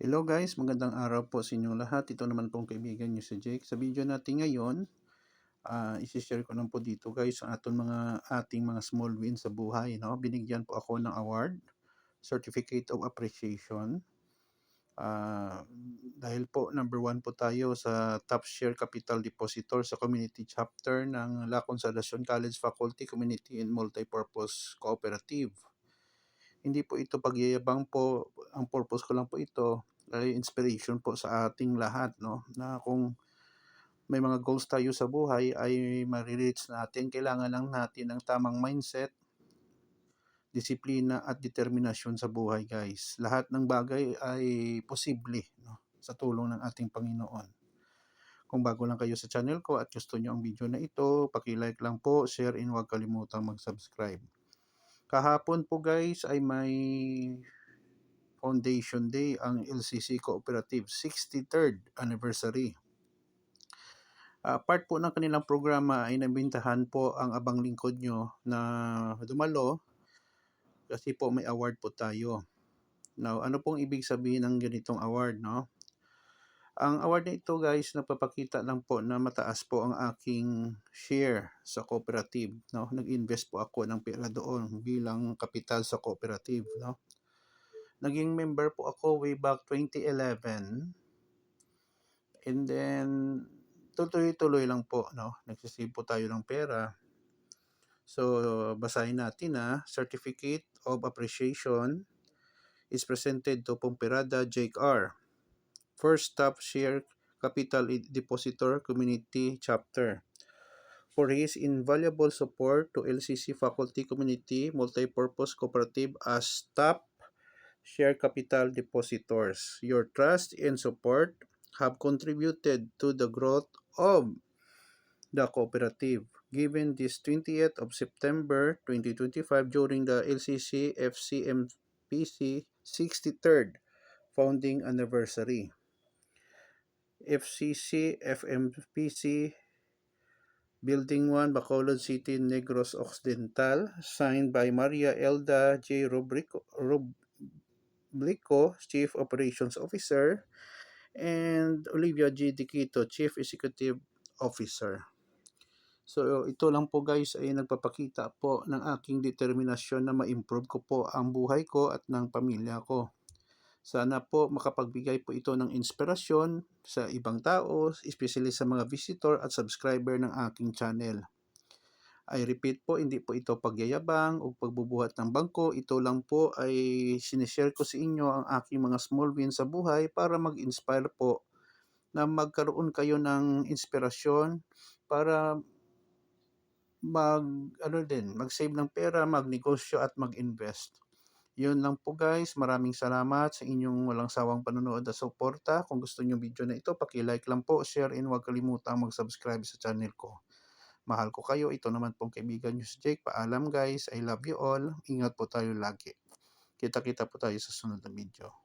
Hello guys, magandang araw po sa inyong lahat. Ito naman pong kaibigan niyo si Jake. Sa video natin ngayon, isi-share ko lang po dito guys ang ating mga small wins sa buhay. No? Binigyan po ako ng award, Certificate of Appreciation. Dahil po number 1 po tayo sa Top Share Capital Depositor sa Community Chapter ng La Consolacion College Faculty Community and Multipurpose Cooperative. Hindi po ito pagyayabang po, ang purpose ko lang po ito ay inspiration po sa ating lahat, no? Na kung may mga goals tayo sa buhay ay ma-reach natin, kailangan lang natin ng tamang mindset, disiplina at determinasyon sa buhay, guys. Lahat ng bagay ay posible, no? Sa tulong ng ating Panginoon. Kung bago lang kayo sa channel ko at gusto nyo ang video na ito, paki-like lang po, share, and huwag kalimutang mag-subscribe. Kahapon po guys ay may Foundation Day ang LCC Cooperative 63rd anniversary. Part po ng kanilang programa ay nabintahan po ang abang lingkod nyo na dumalo kasi po may award po tayo. Now, ano pong ibig sabihin ng ganitong award, no? Ang award na ito guys, nagpapakita lang po na mataas po ang aking share sa cooperative, no? Nag-invest po ako ng pera doon bilang kapital sa cooperative, no? Naging member po ako way back 2011. And then, tuloy-tuloy lang po, no? Nagsisave po tayo ng pera. So, basahin natin na Certificate of Appreciation is presented to Pomperada Jake R. First Top Share Capital Depositor Community Chapter for his invaluable support to LCC Faculty Community Multipurpose Cooperative as top share capital depositors. Your trust and support have contributed to the growth of the cooperative. Given this 20th of September 2025 during the LCC FCMPC 63rd founding anniversary. FCC FMPC Building 1, Bacolod City, Negros Occidental, signed by Maria Elda J. Blico, Chief Operations Officer, and Olivia G. Diquito, Chief Executive Officer. So ito lang po guys ay nagpapakita po ng aking determinasyon na ma-improve ko po ang buhay ko at ng pamilya ko. Sana po makapagbigay po ito ng inspirasyon sa ibang tao, especially sa mga visitor at subscriber ng aking channel. I repeat po, hindi po ito pagyayabang o pagbubuhat ng bangko. Ito lang po ay sinishare ko sa inyo ang aking mga small wins sa buhay para mag-inspire po na magkaroon kayo ng inspirasyon para mag-save ng pera, magnegosyo at mag-invest. Yun lang po guys. Maraming salamat sa inyong walang sawang panonood at suporta. Kung gusto niyo video na ito, paki-like lang po, share, and huwag kalimutang mag-subscribe sa channel ko. Mahal ko kayo. Ito naman pong kaibigan niyo si Jake. Paalam guys. I love you all. Ingat po tayo lagi. Kita-kita po tayo sa sunod na video.